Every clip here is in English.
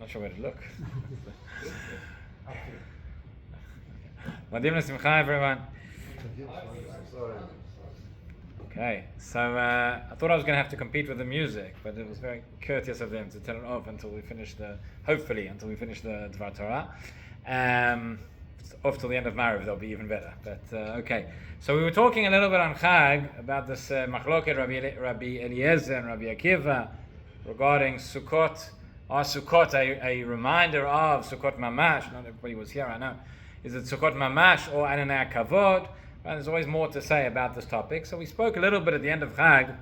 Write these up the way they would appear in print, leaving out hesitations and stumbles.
not sure where to look. Madim l'simcha, everyone. Okay, so I thought I was going to have to compete with the music, but it was very courteous of them to turn it off until we finish the Dvar Torah. Off till the end of Maariv, they'll be even better. But okay, so we were talking a little bit on Chag about this machloket Rabbi Eliezer and Rabbi Akiva regarding Sukkot. Are Sukkot a reminder of Sukkot Mamash? Not everybody was here, I know. Is it Sukkot Mamash or Ananei Kavod? Well, there's always more to say about this topic. So we spoke a little bit at the end of Chag,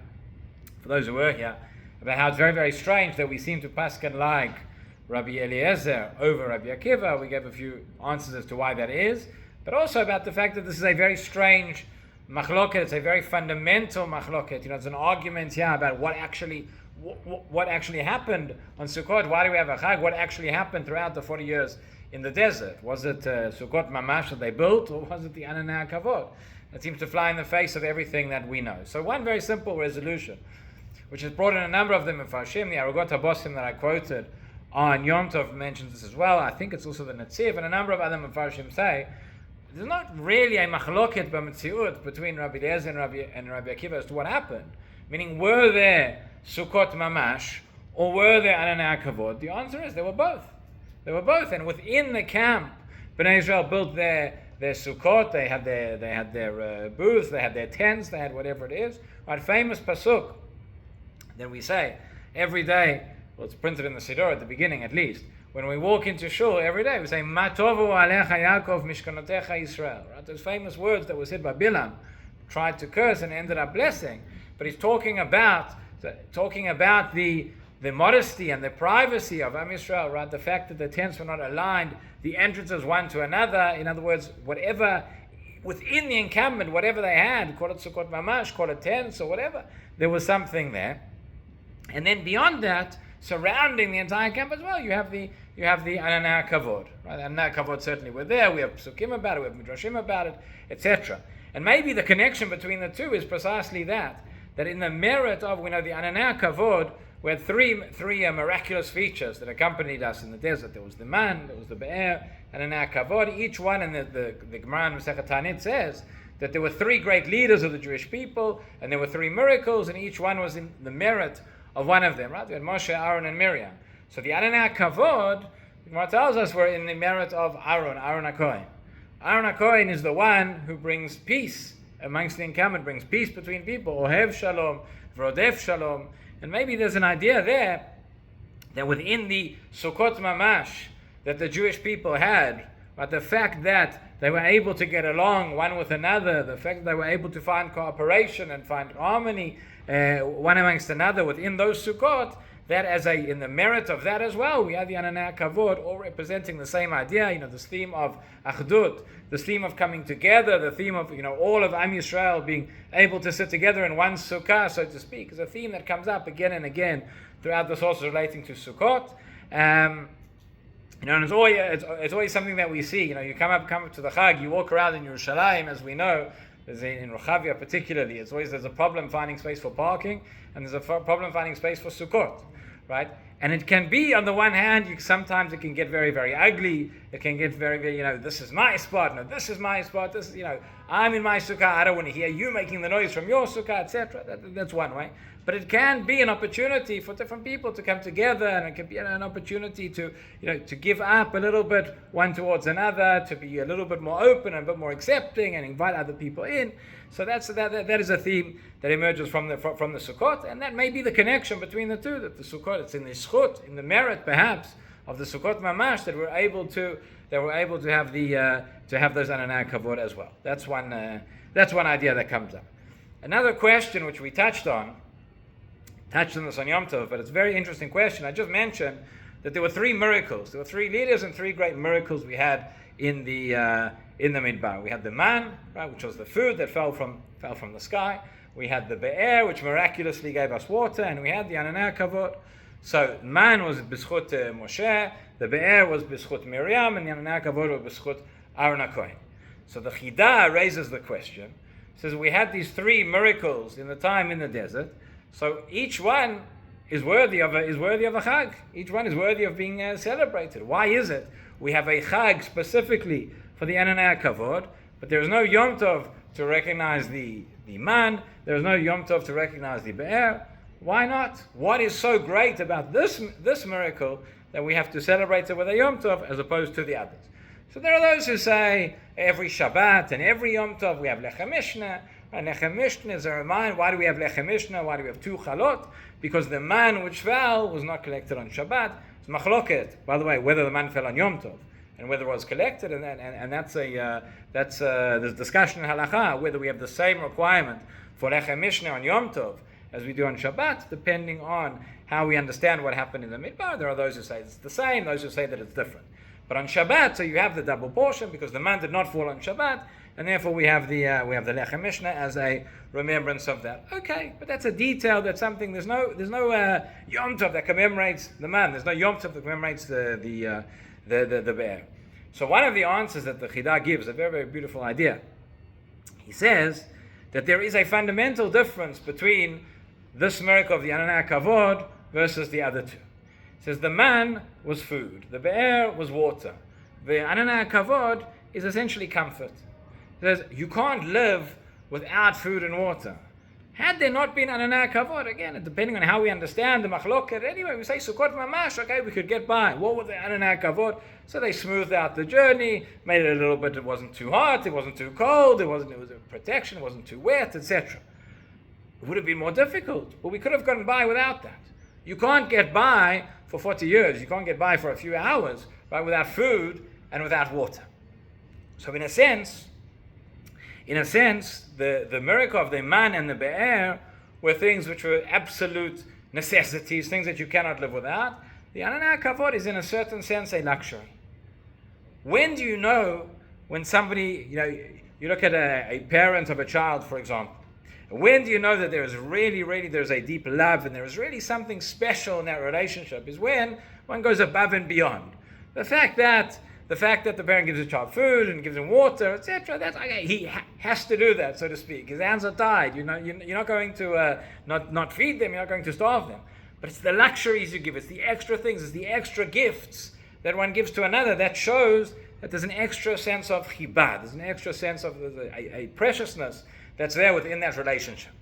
for those who were here, about how it's very, very strange that we seem to paskin like Rabbi Eliezer over Rabbi Akiva. We gave a few answers as to why that is, but also about the fact that this is a very strange machloket. It's a very fundamental machloket. It's an argument here about what actually happened on Sukkot. Why do we have a Chag? What actually happened throughout the 40 years in the desert? Was it Sukkot Mamash that they built, or was it the Ananei Kavod? That seems to fly in the face of everything that we know. So one very simple resolution, which is brought in a number of them in Farshim, the Arugot HaBosim that I quoted on Yom Tov mentions this as well. I think it's also the Netziv, and a number of other Mefarshim say there's not really a machloket b'metziut between Rabbi Eliezer and Rabbi Akiva as to what happened. Meaning, were there Sukkot Mamash or were there Ananei Kavod? The answer is they were both. They were both, and within the camp, Bnei Israel built their Sukkot. They had their booths, they had their tents, they had whatever it is. Right, famous pasuk that we say every day. Well, it's printed in the Siddur at the beginning, at least. When we walk into shul every day, we say Ma tovu alecha Yaakov mishkanotecha Yisrael. Right, those famous words that was said by Bilam, tried to curse and ended up blessing. But he's talking about the modesty and the privacy of Am Yisrael, right? The fact that the tents were not aligned, the entrances one to another. In other words, whatever within the encampment, whatever they had, call it Sukkot Mamash, call it tents or whatever, there was something there. And then beyond that, surrounding the entire camp as well, you have the Ananei Kavod, right? Ananei Kavod certainly were there. We have Psukim about it, we have Midrashim about it, etc. And maybe the connection between the two is precisely that in the merit of, we know the Ananei Kavod, we had three miraculous features that accompanied us in the desert. There was the man, there was the be'er, Ananei Kavod. Each one, and the Gemara in Masechet Tanit says that there were three great leaders of the Jewish people, and there were three miracles, and each one was in the merit of one of them, right? We had Moshe, Aaron, and Miriam. So the Ananei Kavod, the Gemara tells us, were in the merit of Aaron HaKohen. Aaron HaKohen is the one who brings peace amongst the encampment, brings peace between people. Ohev Shalom, Vrodef Shalom. And maybe there's an idea there that within the Sukkot Mamash that the Jewish people had, but the fact that they were able to get along one with another, the fact that they were able to find cooperation and find harmony one amongst another within those Sukkot, that in the merit of that as well, we have the Ananei Kavod, all representing the same idea, this theme of Achdut, this theme of coming together, the theme of, all of Am Yisrael being able to sit together in one Sukkah, so to speak, is a theme that comes up again and again throughout the sources relating to Sukkot. And it's always something that we see. You come up to the Chag, you walk around in Yerushalayim, as we know, in Rochavia particularly, there's a problem finding space for parking, and there's a problem finding space for Sukkot, right? And it can be, on the one hand, sometimes it can get very, very ugly. It can get very, very, this is my spot, no, this is my spot, this is, I'm in my Sukkah, I don't want to hear you making the noise from your Sukkah, etc. That's one way. But it can be an opportunity for different people to come together, and it can be an opportunity to give up a little bit one towards another, to be a little bit more open and a bit more accepting, and invite other people in. So that is a theme that emerges from the Sukkot, and that may be the connection between the two. That the Sukkot, it's in the Zchut, in the merit perhaps of the Sukkot Mamash, that we're able to have those Ananei Kavod as well. That's one idea that comes up. Another question which we touched on this on Yom Tov, but it's a very interesting question. I just mentioned that there were three miracles. There were three leaders and three great miracles we had in the Midbar. We had the man, right, which was the food that fell from the sky. We had the be'er, which miraculously gave us water, and we had the Ananei Kavod. So man was b'zchut Moshe, the be'er was b'zchut Miriam, and the Ananei Kavod was b'zchut Aaron HaKohen. So the Chidah raises the question, says we had these three miracles in the time in the desert. So each one is worthy of a chag. Each one is worthy of being celebrated. Why is it we have a chag specifically for the Ananei Kavod, but there is no Yom Tov to recognize the man? There is no Yom Tov to recognize the Be'er. Why not? What is so great about this miracle that we have to celebrate it with a Yom Tov as opposed to the others? So there are those who say every Shabbat and every Yom Tov we have Lechem Mishnah. And Lechem Mishnah is a reminder. Why do we have Lechem Mishnah? Why do we have 2 chalot? Because the man which fell was not collected on Shabbat. It's machloket, by the way, whether the man fell on Yom Tov and whether it was collected, and that's there's discussion in Halakha whether we have the same requirement for Lechem Mishnah on Yom Tov as we do on Shabbat, depending on how we understand what happened in the midbar. There are those who say it's the same, those who say that it's different. But on Shabbat, so you have the double portion because the man did not fall on Shabbat, and therefore we have the Lechem Mishnah as a remembrance of that. Okay, but that's a detail. That's something. There's no Yom Tov that commemorates the man. There's no Yom Tov that commemorates the bear. So one of the answers that the Chidah gives, a very, very beautiful idea. He says that there is a fundamental difference between this miracle of the Ananei Kavod versus the other two. He says the man was food, the be'er was water. The Ananei Kavod is essentially comfort. He says you can't live without food and water. Had there not been Ananei Kavod, again, depending on how we understand the machloket, anyway, we say Sukkot Mamash, okay, we could get by. What was the Ananei Kavod? So they smoothed out the journey, made it a little bit, it wasn't too hot, it wasn't too cold, it was a protection, it wasn't too wet, etc. It would have been more difficult, but we could have gotten by without that. You can't get by for 40 years, you can't get by for a few hours, right, without food and without water. So in a sense, the miracle of the man and the be'er were things which were absolute necessities, things that you cannot live without. The Ananei Kavod is in a certain sense a luxury. When do you know when somebody, you look at a parent of a child, for example, when do you know that there is really, there's a deep love and there is really something special in that relationship? Is when one goes above and beyond. The fact that the parent gives the child food and gives him water, etc., that's okay. He has to do that, so to speak. His hands are tied. You're not going to not feed them. You're not going to starve them. But it's the luxuries you give. It's the extra things. It's the extra gifts that one gives to another that shows that there's an extra sense of chibah. There's an extra sense of a preciousness that's there within that relationship.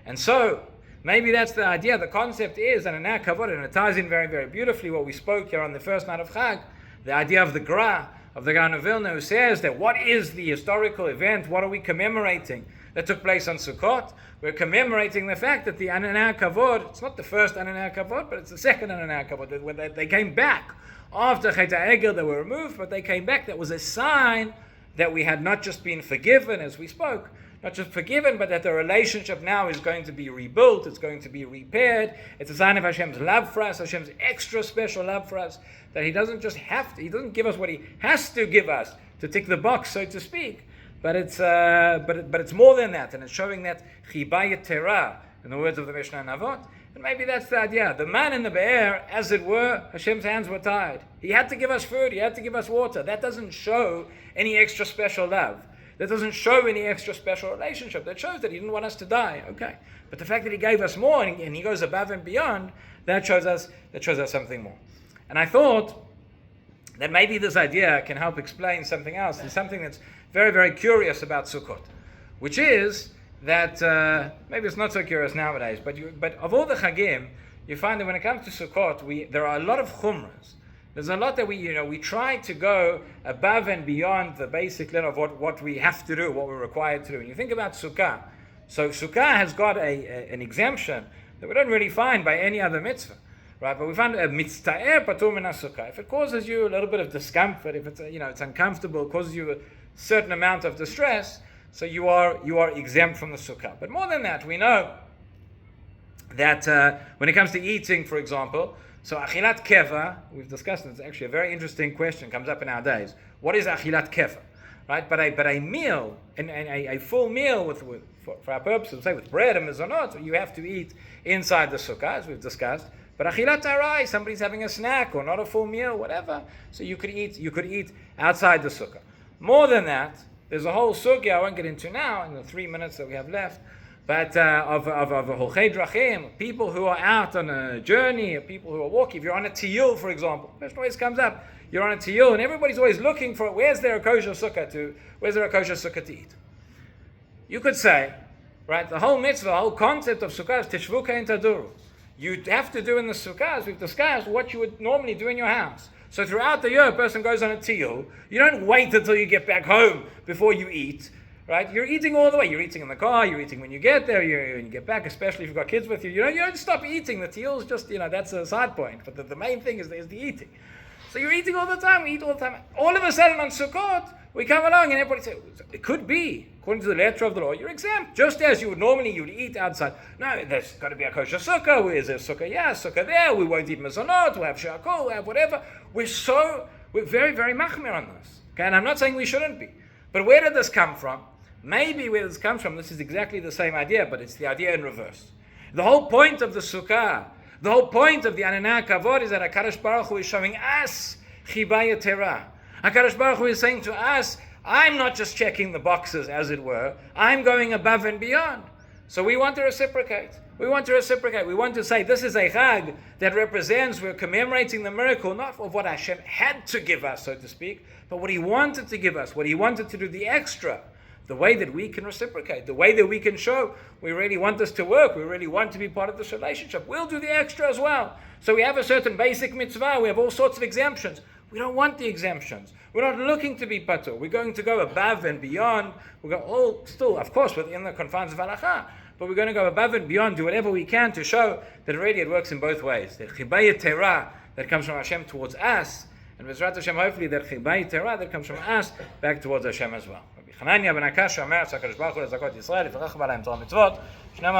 And so maybe that's the idea. The concept is, and Ananei Kavod, and it ties in very, very beautifully what we spoke here on the first night of Chag. The idea of the Gra, of the Gaon of Vilna, who says that what is the historical event, what are we commemorating that took place on Sukkot? We're commemorating the fact that the Ananei Kavod, it's not the first Ananei Kavod, but it's the second Ananei Kavod. When they came back after Chet HaEgel, they were removed, but they came back. That was a sign that we had not just been forgiven, as we spoke, not just forgiven, but that the relationship now is going to be rebuilt, it's going to be repaired. It's a sign of Hashem's love for us, Hashem's extra special love for us, that He doesn't just have to, He doesn't give us what He has to give us to tick the box, so to speak, but it's more than that, and it's showing that Chibah Yetera, in the words of the Mishnah Navot, and maybe that's the idea. The man in the be'er, as it were, Hashem's hands were tied. He had to give us food, He had to give us water. That doesn't show any extra special love. That doesn't show any extra special relationship. That shows that He didn't want us to die. Okay, but the fact that He gave us more and He goes above and beyond, that shows us something more. And I thought that maybe this idea can help explain something else. There's something that's very, very curious about Sukkot, which is that maybe it's not so curious nowadays, but of all the Chagim, you find that when it comes to Sukkot, there are a lot of chumras. There's a lot that we try to go above and beyond the basic level of what we have to do, what we're required to do. And you think about Sukkah. So Sukkah has got an exemption that we don't really find by any other mitzvah, right? But we find a mitzta'er patur min Sukkah. If it causes you a little bit of discomfort, if it's it's uncomfortable, it causes you a certain amount of distress, so you are exempt from the Sukkah. But more than that, we know that when it comes to eating, for example, so achilat keva, we've discussed, it's actually a very interesting question, comes up in our days. What is achilat keva? Right? But a meal, and a full meal for our purposes, say with bread and mezonot, you have to eat inside the sukkah, as we've discussed. But achilat arai, somebody's having a snack or not a full meal, whatever. So you could eat outside the sukkah. More than that, there's a whole sugya I won't get into now in the 3 minutes that we have left, but of Holchei Drachim, people who are out on a journey, or people who are walking. If you're on a tiyul, for example, question always comes up. You're on a tiyul, and everybody's always looking for where's there a kosher sukkah to eat. You could say, right, the whole mitzvah, the whole concept of sukkah is tishvu kein taduru. You have to do in the sukkah, as we've discussed, what you would normally do in your house. So throughout the year, a person goes on a tiyul. You don't wait until you get back home before you eat. Right? You're eating all the way. You're eating in the car. You're eating when you get there. When you get back, especially if you've got kids with you. You don't stop eating. The tiyul is just, that's a side point. But the main thing is the eating. So you're eating all the time. We eat all the time. All of a sudden on Sukkot, we come along and everybody says, it could be, according to the letter of the law, you're exempt. Just as you would eat outside. No, there's got to be a kosher sukkah. Where's there sukkah? Yeah, sukkah there. We won't eat mezonot. We'll have shakol. We'll have whatever. We're very, very machmir on this. Okay, and I'm not saying we shouldn't be. But where did this come from? Maybe where this comes from, this is exactly the same idea, but it's the idea in reverse. The whole point of the sukkah, the whole point of the Ananah Kavod is that HaKadosh Baruch Hu is showing us Chibaya Terah. HaKadosh Baruch Hu is saying to us, I'm not just checking the boxes, as it were. I'm going above and beyond. So we want to reciprocate. We want to say this is a Chag that represents, we're commemorating the miracle, not of what Hashem had to give us, so to speak, but what He wanted to give us, what He wanted to do, the extra. The way that we can reciprocate, the way that we can show we really want this to work, we really want to be part of this relationship. We'll do the extra as well. So we have a certain basic mitzvah, we have all sorts of exemptions. We don't want the exemptions. We're not looking to be patur. We're going to go above and beyond. We're going all still, of course, within the confines of halakha, but we're going to go above and beyond, do whatever we can to show that really it works in both ways. The chibaya terah that comes from Hashem towards us, and Bezrat Hashem, hopefully that chibaya terah that comes from us back towards Hashem as well. חנניה בן הקש אומר שהקדוש ברוך הוא לזכות ישראל לפרח בעלהם תורה מצוות